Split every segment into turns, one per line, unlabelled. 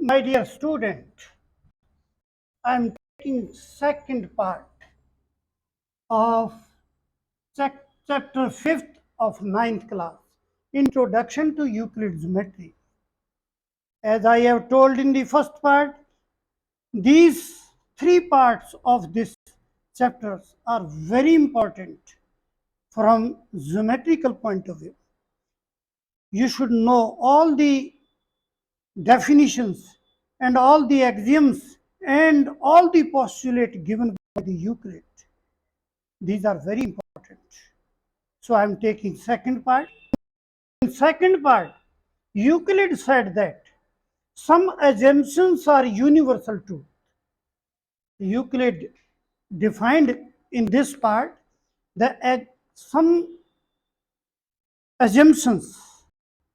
My dear student, I am taking second part of chapter 5th of ninth class, Introduction to Euclid Geometry. As I have told in the first part, these three parts of this chapters are very important from geometrical point of view. You should know all the definitions and all the axioms and all the postulate given by the Euclid. These are very important. So I am taking second part. In second part, Euclid said that some assumptions are universal truth. Euclid defined in this part that some assumptions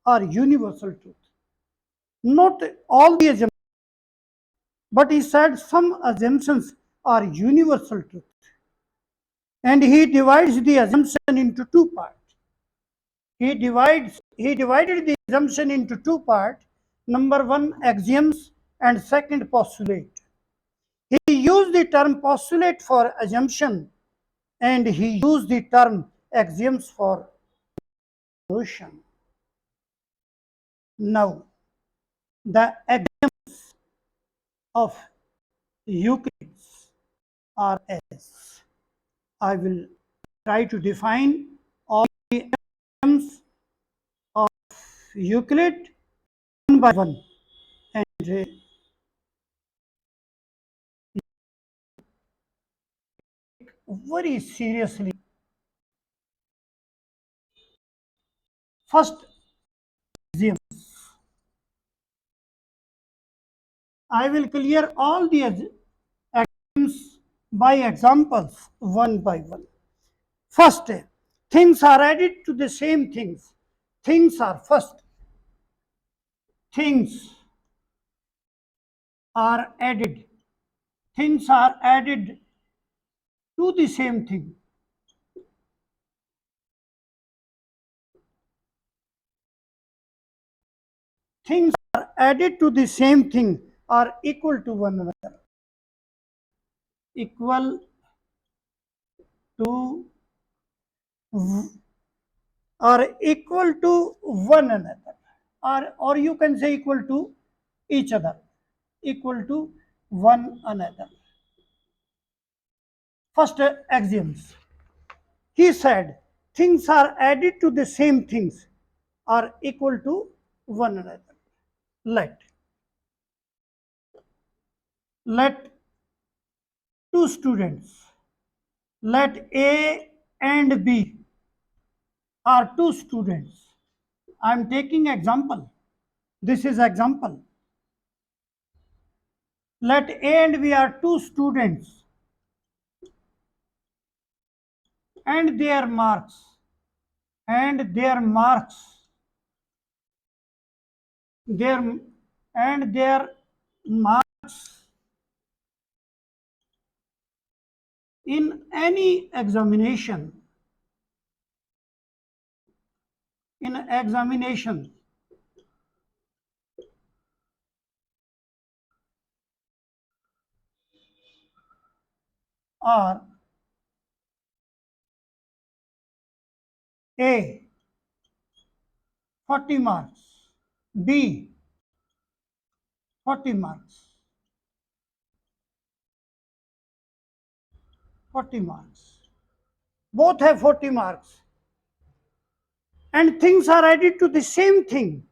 are universal truth. Not all the assumptions, but he said some assumptions are universal truth. And he divides the assumption into two parts. He divided the assumption into two parts. Number one, axioms, and second, postulate. He used the term postulate for assumption, and he used the term axioms for notion. Now, the axioms of Euclid are as I will try to define all the axioms of Euclid one by one, and very seriously. First, axiom. I will clear all the axioms by examples one by one. First, things are added to the same things. Things are first. Things are added. Things are added to the same thing. Things are added to the same thing are equal to one another. Equal to are equal to one another, or you can say equal to each other, equal to one another. First, axioms. He said things are added to the same things are equal to one another. Let two students, let A and B are two students. I am taking example. This is example. Let A and B are two students and their marks and their marks their and their marks in any examination are A 40 marks, B 40 marks, 40 marks. Both have 40 marks. And things are added to the same thing.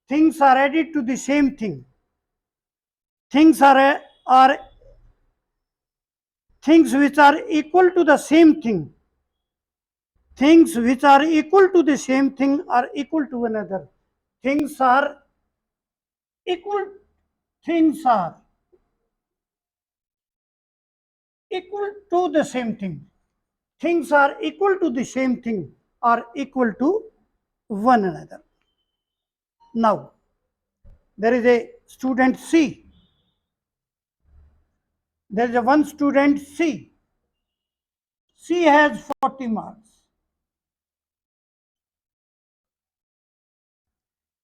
Things are added to the same thing. Things are things which are equal to the same thing. Things which are equal to the same thing are equal to another. Things are equal. Things are equal to the same thing. Things are equal to the same thing are equal to one another. Now, there is a student C. There is a one student C. C has 40 marks.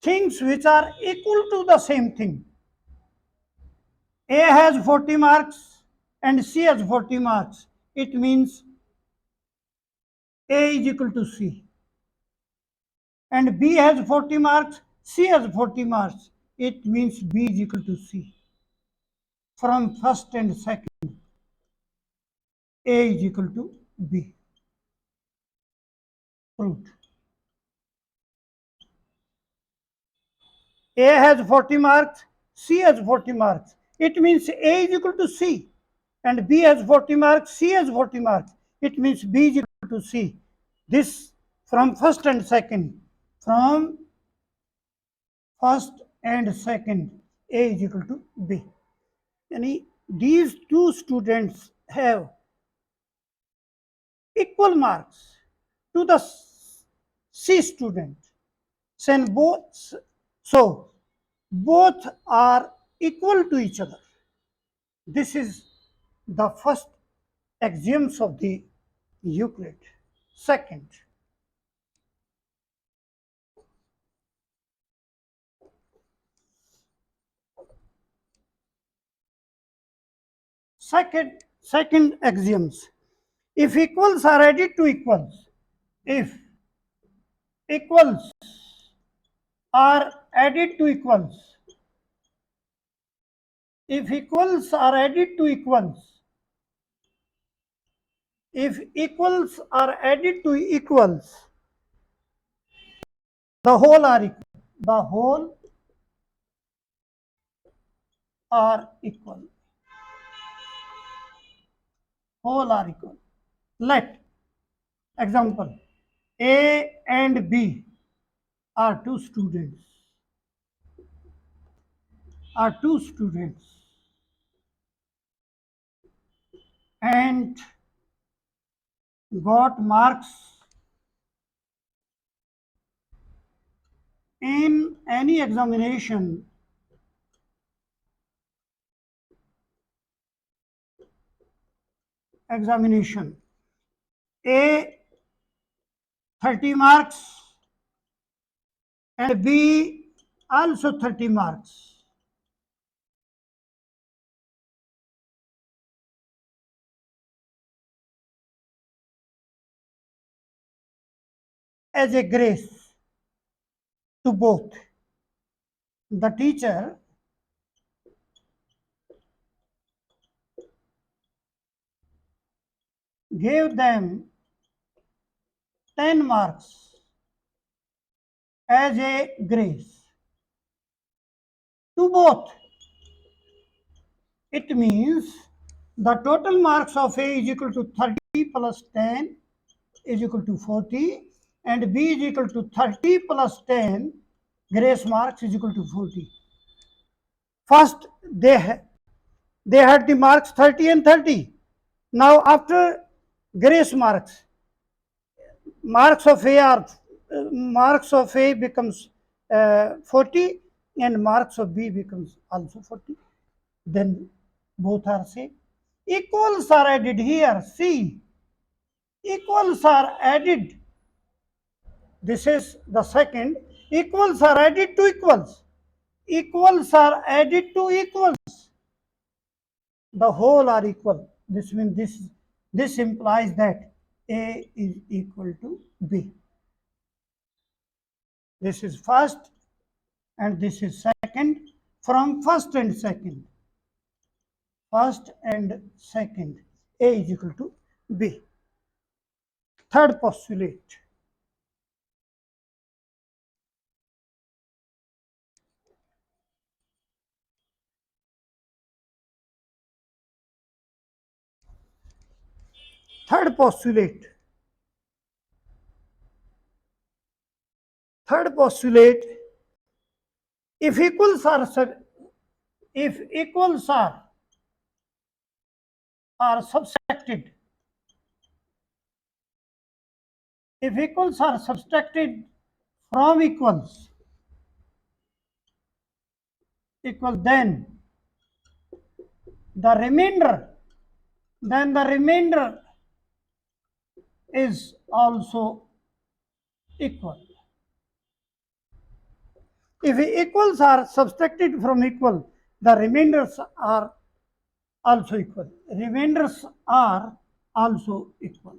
Things which are equal to the same thing. A has 40 marks and C has 40 marks. It means A is equal to C. And B has 40 marks, C has 40 marks. It means B is equal to C. From first and second, A is equal to B. Proved. A has 40 marks, C has 40 marks. It means A is equal to C. And B has 40 marks, C has 40 marks. It means B is equal to C. This from first and second. From first and second, A is equal to B. Yani these two students have equal marks to the C student. So both are equal to each other. This is the first axioms of the Euclid. Second, second axioms. If equals are added to equals, if equals are added to equals, if equals are added to equals, if equals are added to equals, the whole are equal. The whole are equal. Whole are equal. Let example A and B are two students. Are two students, and got marks in any examination A 30 marks and B also 30 marks. As a grace to both. The teacher gave them 10 marks as a grace to both. It means the total marks of A is equal to 30 plus 10 is equal to 40, and B is equal to 30 plus 10, grace marks is equal to 40. First, they had the marks 30 and 30. Now, after grace marks of A becomes 40, and marks of B becomes also 40. Then both are same. Equals are added here. See, equals are added. This is the second. Equals are added to equals. Equals are added to equals. The whole are equal. This means this implies that A is equal to B. This is first and this is second. From first and second. First and second. A is equal to B. Third postulate. Third postulate. Third postulate. If equals are subtracted, if equals are subtracted from equals, then the remainder is also equal. If equals are subtracted from equal, the remainders are also equal. Remainders are also equal.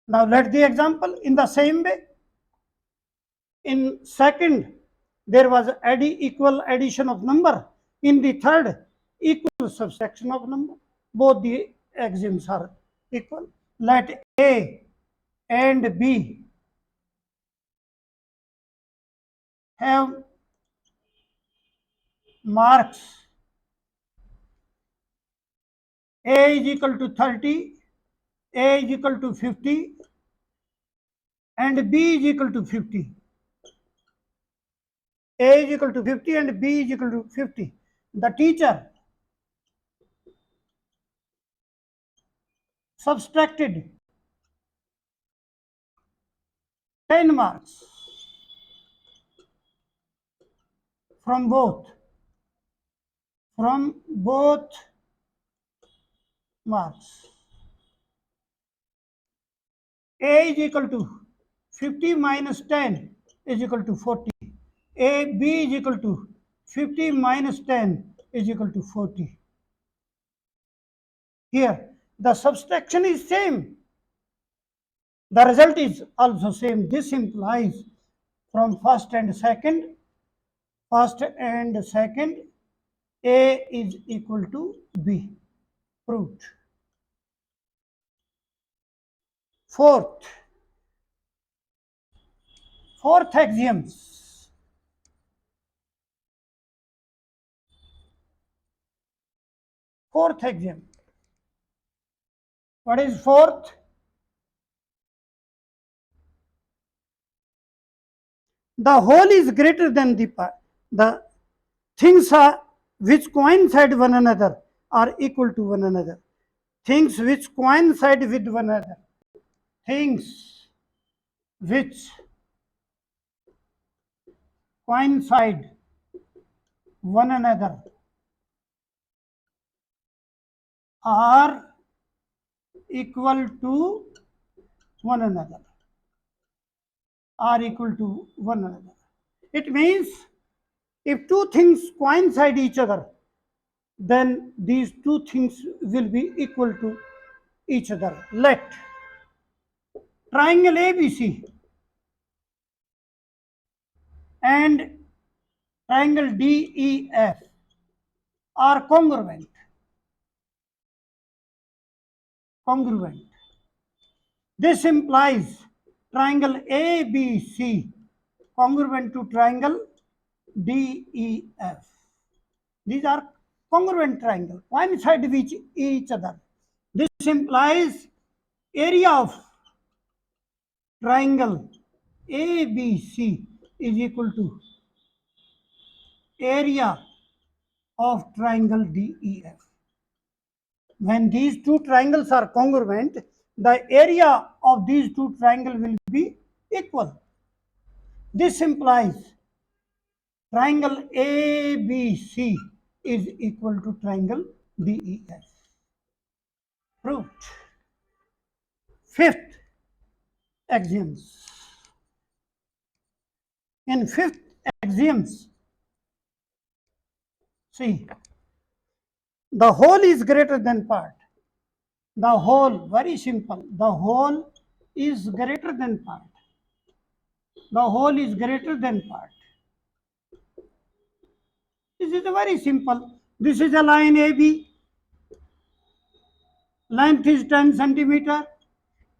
Now let the example in the same way. In second, there was equal addition of number. In the third, equal subtraction of number. Both the axioms are equal. Let A and B have marks. A is equal to 30, A is equal to 50, and B is equal to 50. A is equal to 50 and B is equal to 50. The teacher subtracted 10 marks from both marks. A is equal to 50 minus 10 is equal to 40. B is equal to 50 minus 10 is equal to 40. Here, the subtraction is same. The result is also same. This implies from first and second, A is equal to B. Proved. Fourth axioms. Fourth axiom. What is fourth? The whole is greater than the part. The things which coincide one another are equal to one another. Things which coincide with one another. Things which coincide one another are equal to one another. Are equal to one another. It means if two things coincide each other, then these two things will be equal to each other. Let triangle ABC and triangle DEF are congruent. This implies triangle ABC congruent to triangle DEF. These are congruent triangles, coincide with each other. This implies area of triangle ABC is equal to area of triangle DEF. When these two triangles are congruent, the area of these two triangles will be equal. This implies triangle ABC is equal to triangle DEF. Proved. Fifth axioms. In fifth axioms, see, the whole is greater than part. The whole, very simple. The whole is greater than part. The whole is greater than part. This is very simple. This is a line AB. Length is 10 centimeter.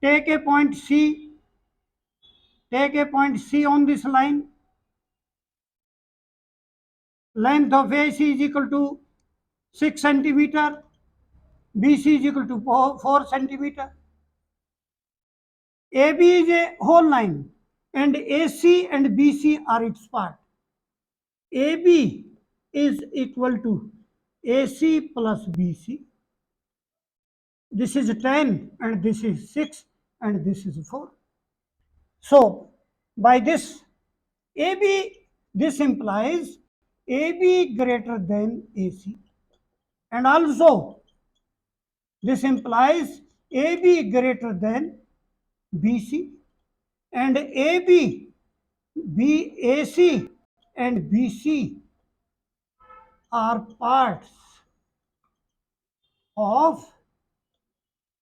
Take a point C. Take a point C on this line. Length of AC is equal to 6 centimeter. BC is equal to 4 centimeter. AB is a whole line and AC and BC are its part. AB is equal to AC plus BC. This is 10 and this is 6 and this is 4. So by this this implies AB greater than AC, and also this implies AB greater than BC, and AC and BC are parts of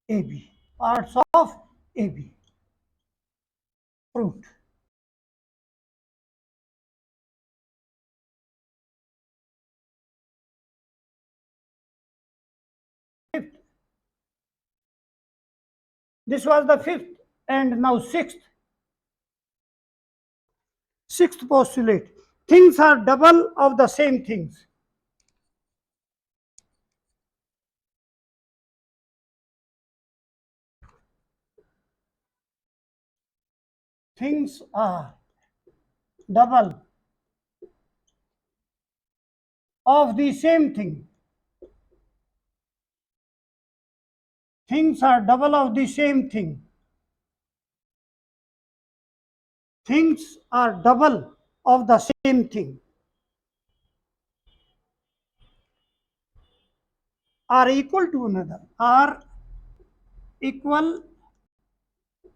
AB. Parts of AB. Fruit. Fifth. This was the fifth, and now sixth. Sixth postulate. Things are double of the same things. Things are double of the same thing. Things are double of the same thing. Things are double of the same thing. Are equal to another. Are equal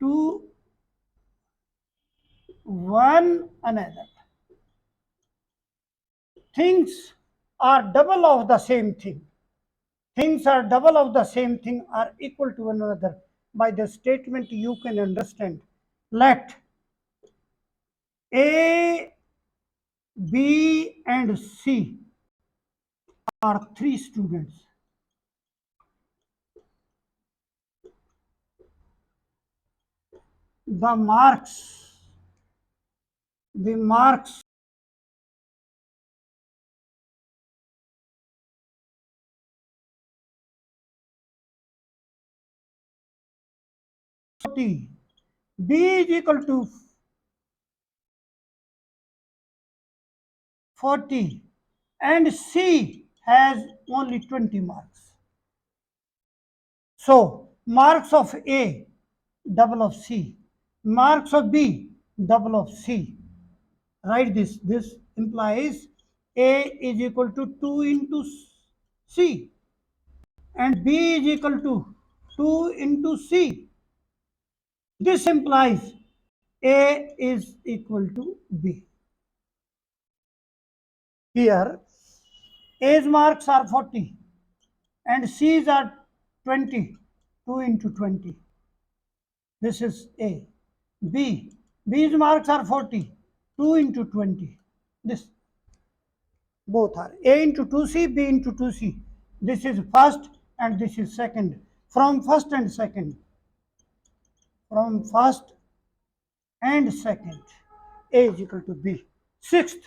to one another. Things are double of the same thing. Things are double of the same thing are equal to one another. By the statement, you can understand. Let A, B, and C are three students. The marks 40. B is equal to 40 and C has only 20 marks. So marks of A double of C, marks of B double of C. Write this. This implies A is equal to 2 into C and B is equal to 2 into C. This implies A is equal to B. Here A's marks are 40 and C's are 20, 2 into 20. This is A. B. B's marks are 40, 2 into 20. This both are A into 2C, B into 2C. This is first and this is second. From first and second. From first and second. A is equal to B. Sixth.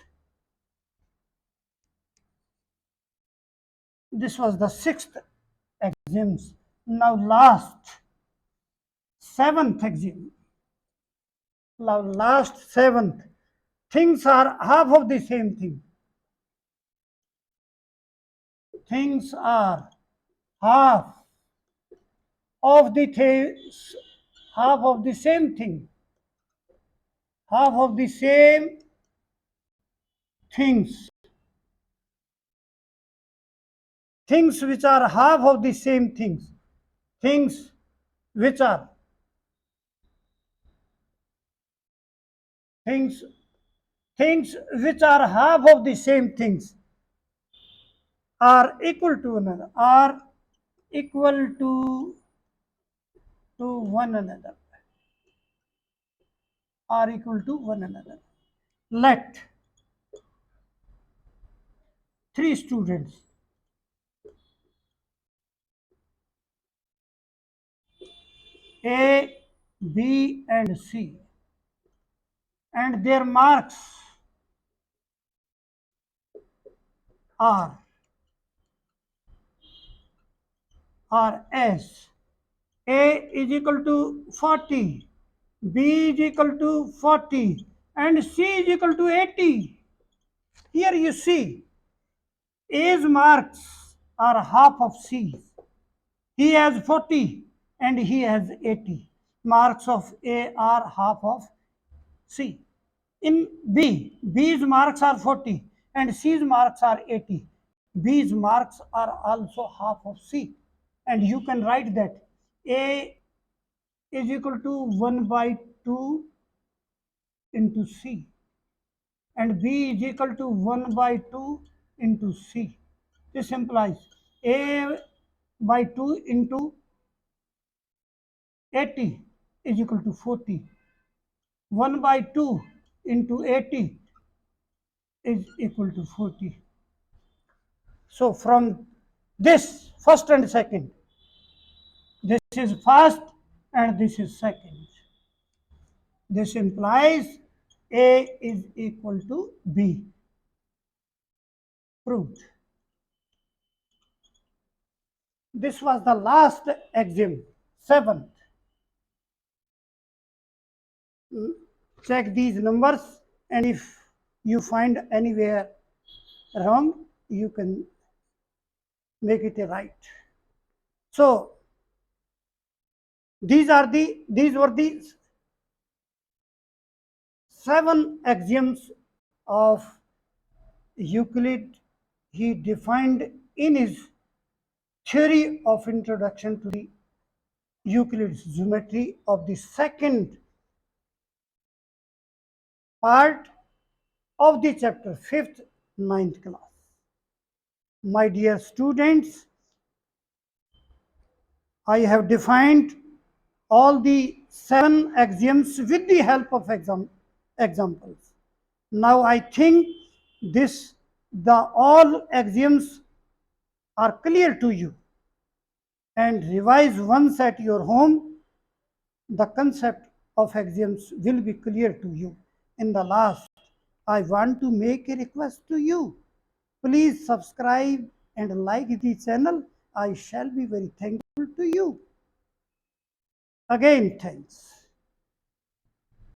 This was the sixth axioms. Now last, seventh axiom. Now last, seventh. Things are half of the same thing. Things are half of the half of the same thing. Half of the same things. Things which are half of the same things. Things which are things things which are half of the same things are equal to another, are equal to one another, are equal to one another. Let three students A, B, and C, and their marks are as A is equal to 40, B is equal to 40, and C is equal to 80. Here you see A's marks are half of C's. He has 40 and he has 80. Marks of A are half of C. In B, B's marks are 40 and C's marks are 80. B's marks are also half of C. And you can write that A is equal to 1 by 2 into C and B is equal to 1 by 2 into C. This implies A by 2 into 80 is equal to 40. 1 by 2 into 80 is equal to 40. So from this first and second, this is first and this is second. This implies A is equal to B. Proved. This was the last axiom, seventh. Check these numbers, and if you find anywhere wrong, you can make it a right. So these were the 7 axioms of Euclid. He defined in his theory of introduction to the Euclid's geometry of the second part of the chapter 5th, ninth class. My dear students, I have defined all the 7 axioms with the help of examples. Now I think the all axioms are clear to you, and revise once at your home. The concept of axioms will be clear to you. In the last, I want to make a request to you. Please subscribe and like the channel. I shall be very thankful to you. Again, thanks.